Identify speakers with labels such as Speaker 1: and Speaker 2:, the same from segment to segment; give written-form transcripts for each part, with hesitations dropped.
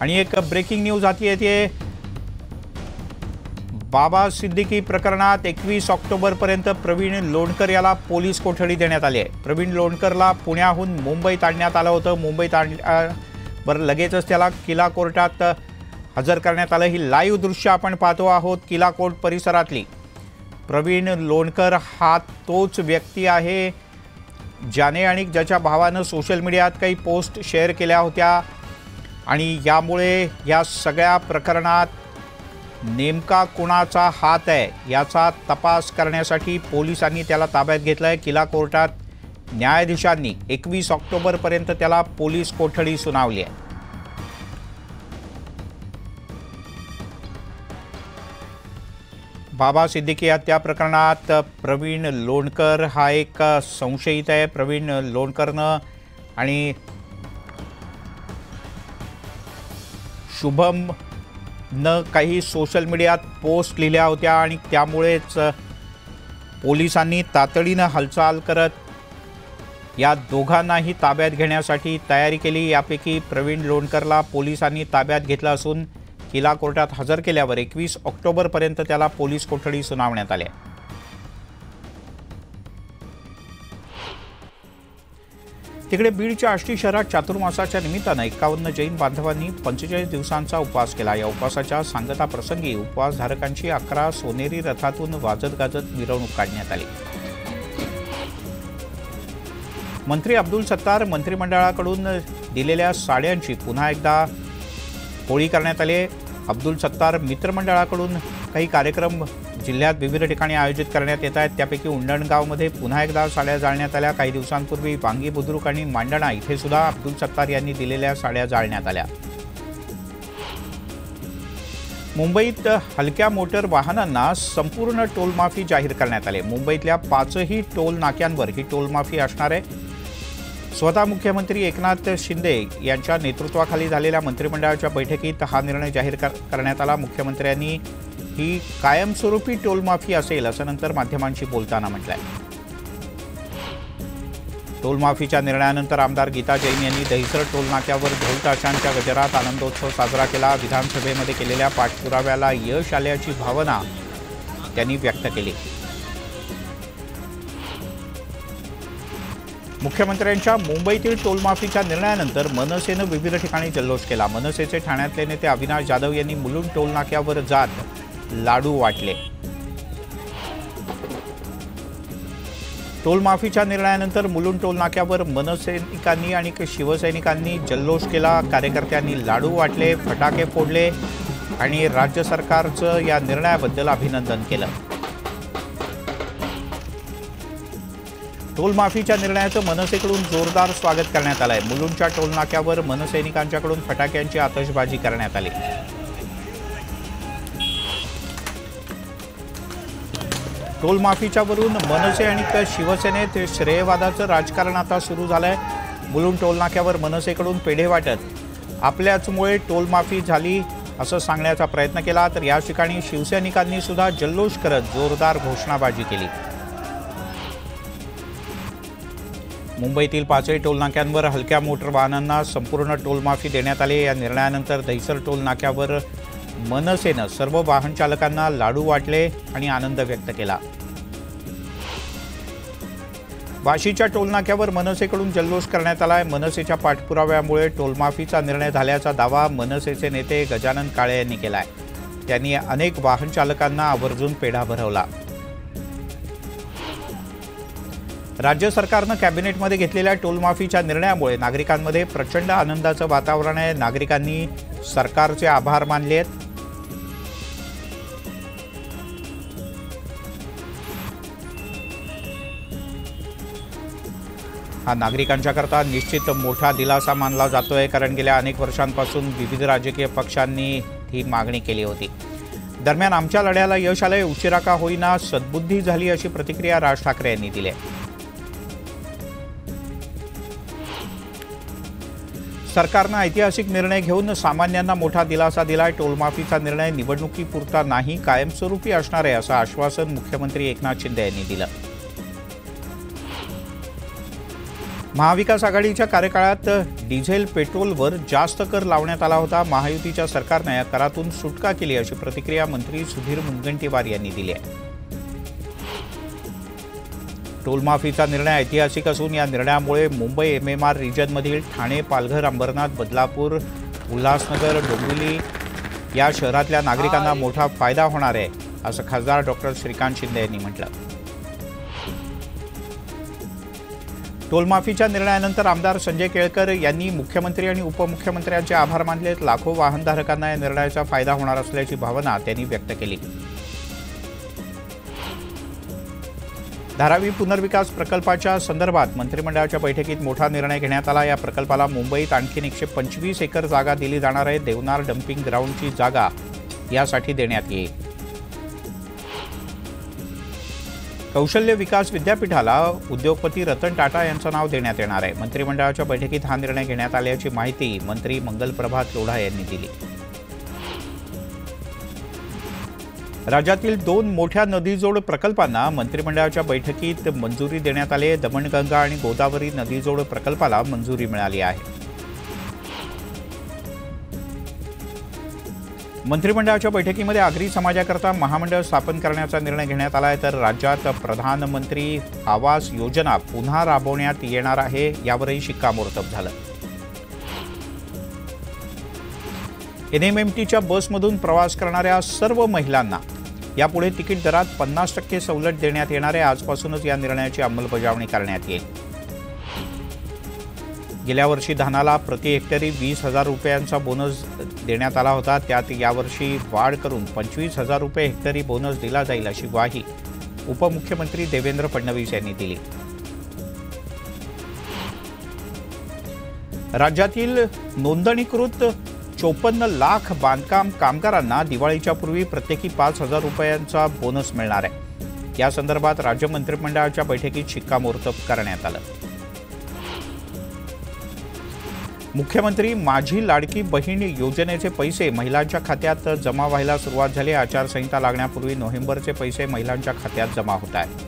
Speaker 1: आणि एक breaking news हाती येते। बाबा सिद्दीकी प्रकरणात 21 ऑक्टोबरपर्यंत प्रवीण लोणकर याला पोलीस कोठडी देण्यात आली आहे। प्रवीण लोणकरला पुण्याहून मुंबईत आणण्यात आलं होतं। मुंबईत आणल्यावर लगेचच त्याला किला कोर्टात हजर करण्यात आलं। ही लाईव्ह दृश्य आपण पाहतो आहोत किला कोर्ट परिसरातली। प्रवीण लोणकर हा तोच व्यक्ती आहे ज्याने आणि ज्याच्या भावानं सोशल मीडियात काही पोस्ट शेअर केल्या होत्या आणि यामुळे या सगळ्या प्रकरणात नेमका कुणाचा हात आहे याचा तपास करण्यासाठी पोलिसांनी त्याला ताब्यात घेतलंय। किला कोर्टात न्यायाधीशांनी 21 ऑक्टोबरपर्यंत त्याला पोलीस कोठडी सुनावली आहे। बाबा सिद्दीकी हत्या प्रकरणात प्रवीण लोणकर हा एक संशयित आहे। प्रवीण लोणकरनं आणि शुभम न काही सोशल मीडियात पोस्ट लिहिल्या होत्या आणि त्यामुळेच पोलिसांनी तातडीनं हालचाल करत या दोघांनाही ताब्यात घेण्यासाठी तयारी केली। यापैकी प्रवीण लोणकरला पोलिसांनी ताब्यात घेतलं असून किला कोर्टात हजर केल्यावर 21 ऑक्टोबरपर्यंत त्याला पोलीस कोठडी सुनावण्यात आली। तिकडे बीडच्या आष्टी शहरात चातुर्मासाच्या निमित्तानं 51 जैन बांधवांनी 45 दिवसांचा उपवास केला। या उपवासाच्या सांगता प्रसंगी उपवासधारकांची 11 सोनेरी रथातून वाजत गाजत मिरवणूक काढण्यात आली। मंत्री अब्दुल सत्तार मंत्रिमंडळाकडून दिलेल्या साड्यांची पुन्हा एकदा होळी करण्यात आली। अब्दुल सत्तार मित्रमंडळाकडून काही कार्यक्रम जिल्ह्यात विविध ठिकाणी आयोजित करण्यात येत आहेत। त्यापैकी उंडणगावमध्ये पुन्हा एकदा साड्या जाळण्यात आल्या। काही दिवसांपूर्वी वांगी बुद्रुक आणि मांडणा इथे सुद्धा अब्दुल सत्तार यांनी दिलेल्या साड्या जाळण्यात आल्या। मुंबईत हलक्या मोटर वाहनांना संपूर्ण टोलमाफी जाहीर करण्यात आली। मुंबईतल्या 5ही टोल नाक्यांवर ही टोलमाफी असणार आहे। स्वतः मुख्यमंत्री एकनाथ शिंदे यांच्या नेतृत्वाखाली झालेल्या मंत्रिमंडळाच्या बैठकीत हा निर्णय जाहीर करण्यात आला। मुख्यमंत्र्यांनी ही कायमस्वरूपी टोलमाफी असेल असं नंतर माध्यमांशी बोलताना म्हटलंय। टोलमाफीच्या निर्णयानंतर आमदार गीता जैन यांनी दहिसर टोल नाक्यावर ढोल ताशांच्या गजरात आनंदोत्सव साजरा केला। विधानसभेमध्ये केलेल्या पाठपुराव्याला यश आल्याची भावना त्यांनी व्यक्त केली। मुख्यमंत्र्यांच्या मुंबईतील टोलमाफीच्या निर्णयानंतर मनसेनं विविध ठिकाणी जल्लोष केला। मनसेचे ठाण्यातले नेते अविनाश जाधव यांनी मुलुंड टोल नाक्यावर जात लाडू वाटले। टोलमाफीच्या निर्णयानंतर मुलुंड टोल नाक्यावर मनसैनिकांनी आणि शिवसैनिकांनी जल्लोष केला। कार्यकर्त्यांनी लाडू वाटले, फटाके फोडले आणि राज्य सरकारचं या निर्णयाबद्दल अभिनंदन केलं। टोलमाफीच्या निर्णयाचं मनसेकडून जोरदार स्वागत करण्यात आलंय। मुलुंडच्या टोल नाक्यावर मनसैनिकांच्याकडून फटाक्यांची आतषबाजी करण्यात आली। टोलमाफीच्या वरून मनसे आणि शिवसेनेत श्रेयवादाचं राजकारण आता सुरू झालंय। मुलुंड टोल नाक्यावर मनसेकडून पेढे वाटत आपल्याचमुळे टोलमाफी झाली असं सांगण्याचा प्रयत्न केला, तर या ठिकाणी शिवसैनिकांनी सुद्धा जल्लोष करत जोरदार घोषणाबाजी केली। मुंबईतील 5ही टोल नाक्यांवर हलक्या मोटर वाहनांना संपूर्ण टोलमाफी देण्यात आली। या निर्णयानंतर दहिसर टोल नाक्यावर मनसेनं सर्व वाहन चालकांना लाडू वाटले आणि आनंद व्यक्त केला। वाशीच्या टोल नाक्यावर मनसेकडून जल्लोष करण्यात आलाय। मनसेच्या पाठपुराव्यामुळे टोलमाफीचा निर्णय झाल्याचा दावा मनसेचे नेते गजानन काळे यांनी केलाय। त्यांनी अनेक वाहन चालकांना आवर्जून पेढा भरवला। राज्य सरकारनं कॅबिनेटमध्ये घेतलेल्या टोलमाफीच्या निर्णयामुळे नागरिकांमध्ये प्रचंड आनंदाचं वातावरण आहे। नागरिकांनी सरकारचे आभार मानले आहेत। हा नागरिकांच्याकरता निश्चित मोठा दिलासा मानला जातोय, कारण गेल्या अनेक वर्षांपासून विविध राजकीय पक्षांनी ही मागणी केली होती। दरम्यान आमच्या लढ्याला यश आलंय, उशिरा का होईना सद्बुद्धी झाली अशी प्रतिक्रिया राज ठाकरे यांनी दिली आहे। सरकारनं ऐतिहासिक निर्णय घेऊन सामान्यांना मोठा दिलासा दिलाय। टोलमाफीचा निर्णय निवडणुकीपुरता नाही, कायमस्वरूपी असणार आहे असं आश्वासन मुख्यमंत्री एकनाथ शिंदे यांनी दिलं। महाविकास आघाडीच्या कार्यकाळात डिझेल पेट्रोलवर जास्त कर लावण्यात आला होता. महायुतीच्या सरकारने या करातून सुटका केली अशी प्रतिक्रिया मंत्री सुधीर मुनगंटीवार यांनी दिली आहे. टोलमाफीचा निर्णय ऐतिहासिक असून या निर्णयामुळे मुंबई MMR रिजनमधील ठाणे, पालघर, अंबरनाथ, बदलापूर, उल्हासनगर, डोंबिवली या शहरातल्या नागरिकांना मोठा फायदा होणार आहे असं खासदार डॉक्टर श्रीकांत शिंदे यांनी म्हटलं. टोलमाफीच्या निर्णयानंतर आमदार संजय केळकर यांनी मुख्यमंत्री आणि उपमुख्यमंत्र्यांचे आभार मानलेत. लाखो वाहनधारकांना या निर्णयाचा फायदा होणार असल्याची भावना त्यांनी व्यक्त केली. धारावी पुनर्विकास प्रकल्पाच्या संदर्भात मंत्रिमंडळाच्या बैठकीत मोठा निर्णय घेण्यात आला. या प्रकल्पाला मुंबईत आणखी 125 एकर जागा दिली जाणार आहे. देवनार डम्पिंग ग्राउंडची जागा यासाठी देण्यात येईल. कौशल्य विकास विद्यापीठाला उद्योगपती रतन टाटा यांचं नाव देण्यात येणार आहे. मंत्रिमंडळाच्या बैठकीत हा निर्णय घेण्यात आल्याची माहिती मंत्री मंगलप्रभात लोढा यांनी दिली. राज्यातील 2 मोठ्या नदीजोड प्रकल्पांना मंत्रिमंडळाच्या बैठकीत मंजुरी देण्यात आली आहे. दमणगंगा आणि गोदावरी नदीजोड प्रकल्पाला मंजुरी मिळाली आहे. मंत्रिमंडळाच्या बैठकीमध्ये आगरी समाजाकरता महामंडळ स्थापन करण्याचा निर्णय घेण्यात आला आहे. तर राज्यात प्रधानमंत्री आवास योजना पुन्हा राबवण्यात येणार आहे यावरही शिक्कामोर्तब झालं. NMMTच्या बसमधून प्रवास करणाऱ्या सर्व महिलांना यापुढे तिकीट दरात 50% सवलत देण्यात येणार आहे. आजपासूनच या निर्णयाची अंमलबजावणी करण्यात येईल. गेल्या वर्षी धानाला प्रति हेक्टरी 20,000 रुपयांचा बोनस देण्यात आला होता. त्यात यावर्षी वाढ करून 25,000 रुपये हेक्टरी बोनस दिला जाईल अशी ग्वाही उपमुख्यमंत्री देवेंद्र फडणवीस यांनी दिली. राज्यातील नोंदणीकृत 54 लाख बांधकाम कामगारांना दिवाळीच्या पूर्वी प्रत्येकी 5,000 रुपयांचा बोनस मिळणार आहे. या संदर्भात राज्य मंत्रिमंडळाच्या बैठकीत शिक्कामोर्तब करण्यात आलं. मुख्यमंत्री माझी लाडकी बहीण योजनेचे पैसे महिलांच्या खात्यात जमा व्हायला सुरुवात झाली. आचारसंहिता लागण्यापूर्वी नोव्हेंबरचे पैसे महिलांच्या खात्यात जमा होत आहेत.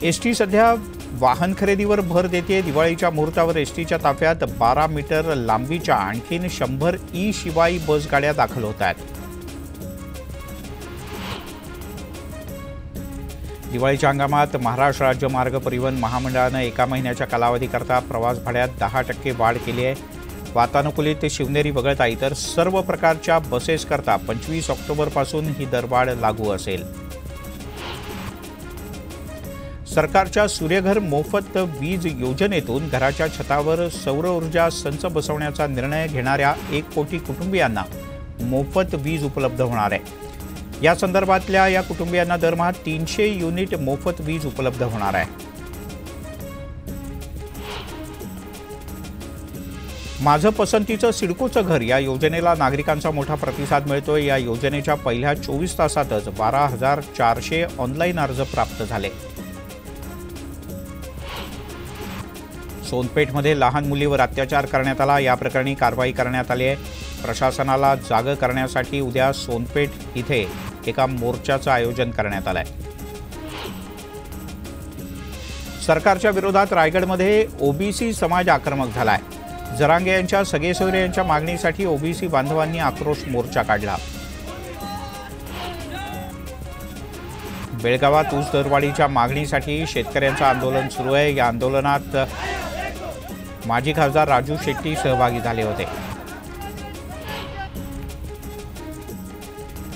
Speaker 1: एसटी सध्या वाहन खरेदीवर भर देते. दिवाळीच्या मुहूर्तावर एसटीच्या ताफ्यात 12 मीटर लांबीच्या आणखीन 100 शिवाई बस गाड्या दाखल होत आहेत. दिवाळीच्या हंगामात महाराष्ट्र राज्य मार्ग परिवहन महामंडळानं 1 महिन्याच्या कालावधीकरता प्रवास भाड्यात 10% वाढ केली आहे. वातानुकूलित शिवनेरी वगळता इतर सर्व प्रकारच्या बसेसकरता 25 ऑक्टोबरपासून ही दरवाढ लागू असेल. सरकारच्या सूर्यघर मोफत वीज योजनेतून घराच्या छतावर सौर ऊर्जा संच बसवण्याचा निर्णय घेणाऱ्या 1 कोटी कुटुंबियांना मोफत वीज उपलब्ध होणार आहे. या संदर्भातल्या या कुटुंबियांना दरमहा 300 युनिट मोफत वीज उपलब्ध होणार आहे. माझं पसंतीचं सिडकोचं घर या योजनेला नागरिकांचा मोठा प्रतिसाद मिळतोय. या योजनेच्या पहिल्या 24 तासातच 12,400 ऑनलाईन अर्ज प्राप्त झाले. सोनपेठमध्ये लहान मुलीवर अत्याचार करण्यात आला. या प्रकरणी कारवाई करण्यात आली आहे. प्रशासनाला जागं करण्यासाठी उद्या सोनपेठ इथे एका मोर्चाचं आयोजन करण्यात आलं आहे. सरकारच्या विरोधात रायगडमध्ये ओबीसी समाज आक्रमक झालाय. जरांगे यांच्या सगेसोयरे यांच्या मागणीसाठी ओबीसी बांधवांनी आक्रोश मोर्चा काढला. बेळगावात ऊस दरवाढीच्या मागणीसाठी शेतकऱ्यांचं आंदोलन सुरू आहे. या आंदोलनात माजी खासदार राजू शेट्टी सहभागी झाले होते.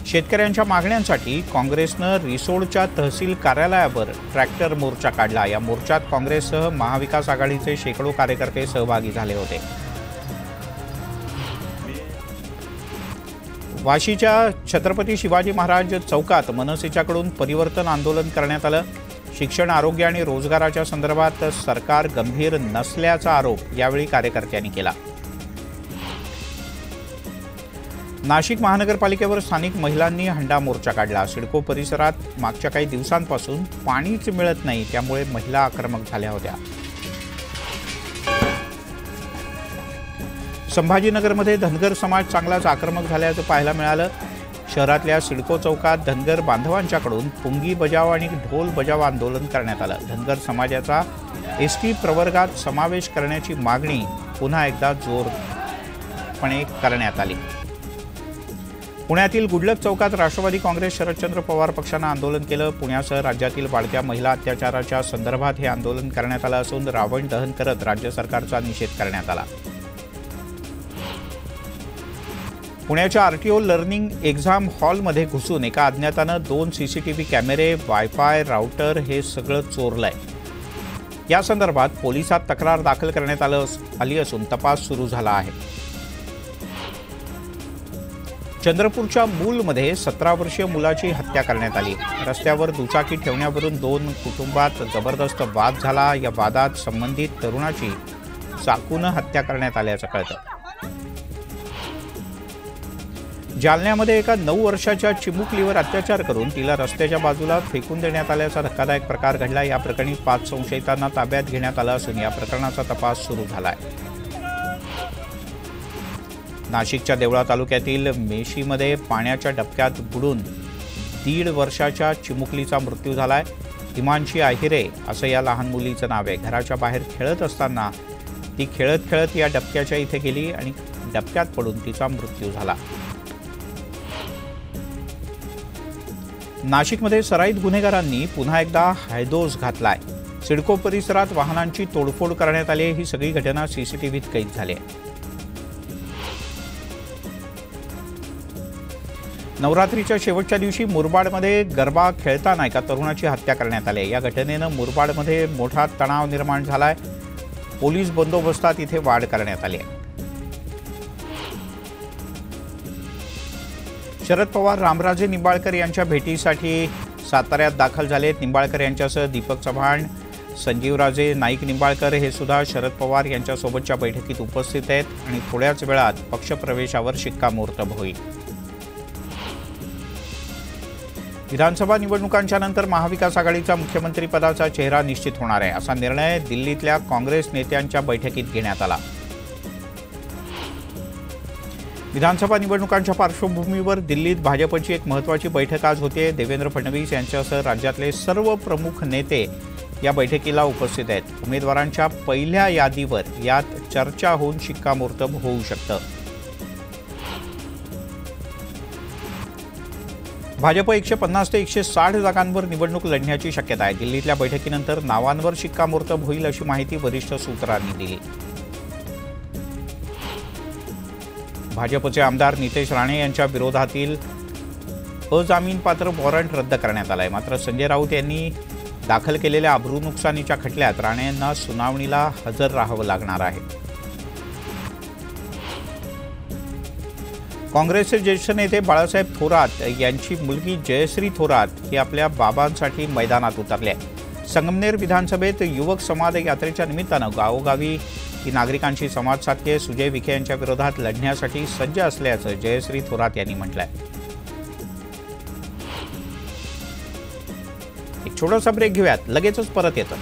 Speaker 1: शेतकऱ्यांच्या मागण्यांसाठी काँग्रेसनं रिसोडच्या तहसील कार्यालयावर ट्रॅक्टर मोर्चा काढला. या मोर्चात काँग्रेससह महाविकास आघाडीचे शेकडो कार्यकर्ते सहभागी झाले होते. वाशीच्या छत्रपती शिवाजी महाराज चौकात मनसेच्याकडून परिवर्तन आंदोलन करण्यात आलं. शिक्षण, आरोग्य आणि रोजगाराच्या संदर्भात सरकार गंभीर नसल्याचा आरोप यावेळी कार्यकर्त्यांनी केला. नाशिक महानगरपालिकेवर स्थानिक महिलांनी हंडा मोर्चा काढला. सिडको परिसरात मागच्या काही दिवसांपासून पाणीच मिळत नाही, त्यामुळे महिला आक्रमक झाल्या होत्या. संभाजीनगरमध्ये धनगर समाज चांगलाच आक्रमक झाल्याचं पाहायला मिळालं. शहरातल्या सिडको चौकात धनगर बांधवांच्याकडून पुंगी बजाव आणि ढोल बजाव आंदोलन करण्यात आलं। धनगर समाजाचा एसटी प्रवर्गात समावेश करण्याची मागणी पुन्हा एकदा जोरपणे करण्यात आली। पुण्यातील गुडलक चौकात राष्ट्रवादी काँग्रेस शरदचंद्र पवार पक्षानं आंदोलन केलं। पुण्यासह राज्यातील वाढत्या महिला अत्याचाराच्या संदर्भात हे आंदोलन करण्यात आलं असून रावण दहन करत राज्य सरकारचा निषेध करण्यात आला। पुण्याच्या आरटीओ लर्निंग एक्झाम हॉलमध्ये घुसून एका अज्ञातानं 2 सीसीटीव्ही कॅमेरे, वायफाय, राउटर हे सगळं चोरलंय। या संदर्भात पोलिसात तक्रार दाखल करण्यात आली असून तपास सुरू झाला आहे। चंद्रपूरच्या मूलमध्ये 17 वर्षीय मुलाची हत्या करण्यात आली। रस्त्यावर दुचाकी ठेवण्यावरून 2 कुटुंबात जबरदस्त वाद झाला। या वादात संबंधित तरुणाची चाकूने हत्या करण्यात आल्याचं कळतं। जालन्यामध्ये एका 9 वर्षाच्या चिमुकलीवर अत्याचार करून तिला रस्त्याच्या बाजूला फेकून देण्यात आल्याचा धक्कादायक प्रकार घडला। या प्रकरणी 5 संशयितांना ताब्यात घेण्यात आलं असून या प्रकरणाचा तपास सुरू झाला आहे। नाशिकच्या देवळा तालुक्यातील मेशीमध्ये पाण्याच्या डबक्यात बुडून 1.5 वर्षाच्या चिमुकलीचा मृत्यू झालाय। हिमांशी आहिरे असं या लहान मुलीचं नाव आहे। घराच्या बाहेर खेळत असताना ती खेळत खेळत या डबक्याच्या इथे गेली आणि डबक्यात पडून तिचा मृत्यू झाला। नाशिकमध्ये सराईत गुन्हेगारांनी पुन्हा एकदा हैदोस घातलाय। सिडको परिसरात वाहनांची तोडफोड करण्यात आली। ही सगळी घटना सीसीटीव्हीत कैद झाली आहे। नवरात्रीच्या शेवटच्या दिवशी मुरबाडमध्ये गरबा खेळताना एका तरुणाची हत्या करण्यात आली। या घटनेनं मुरबाडमध्ये मोठा तणाव निर्माण झालाय। पोलीस बंदोबस्तात इथे वाढ करण्यात आली आहे। शरद पवार रामराजे निंबाळकर यांच्या भेटीसाठी साताऱ्यात दाखल झालेत। निंबाळकर यांच्यासह दीपक चव्हाण, संजीवराजे नाईक निंबाळकर हे सुद्धा शरद पवार यांच्यासोबतच्या बैठकीत उपस्थित आहेत आणि थोड्याच वेळात पक्षप्रवेशावर शिक्कामोर्तब होईल। विधानसभा निवडणुकांच्या नंतर महाविकास आघाडीचा मुख्यमंत्रीपदाचा चेहरा निश्चित होणार आहे असा निर्णय दिल्लीतल्या काँग्रेस नेत्यांच्या बैठकीत घेण्यात आला। विधानसभा निवडणुकांच्या पार्श्वभूमीवर दिल्लीत भाजपची एक महत्त्वाची बैठक आज होते। देवेंद्र फडणवीस यांच्यासह राज्यातले सर्व प्रमुख नेते या बैठकीला उपस्थित आहेत। उमेदवारांच्या पहिल्या यादीवर यात चर्चा होऊन शिक्कामोर्तब होऊ शकतं। भाजप 150 ते 160 जागांवर निवडणूक लढण्याची शक्यता आहे। दिल्लीतल्या बैठकीनंतर नावांवर शिक्कामोर्तब होईल अशी माहिती वरिष्ठ सूत्रांनी दिली। भाजपचे आमदार नितेश राणे यांच्या विरोधातील अजामीनपात्र वॉरंट रद्द करण्यात आलाय। मात्र संजय राऊत यांनी दाखल केलेल्या अब्रू नुकसानीच्या खटल्यात राणे यांना सुनावणीला हजर राहावं लागणार आहे। काँग्रेसचे ज्येष्ठ नेते बाळासाहेब थोरात यांची मुलगी जयश्री थोरात ही आपल्या बाबांसाठी मैदानात उतरली आहे। संगमनेर विधानसभेत युवक संवाद यात्रेच्या निमित्तानं गावोगावी ही नागरिकांशी संवाद साधते। सुजय विखे यांच्या विरोधात लढण्यासाठी सज्ज असल्याचं जयश्री थोरात यांनी म्हटलंय। एक छोटासा ब्रेक घेऊयात, लगेचच परत येतो।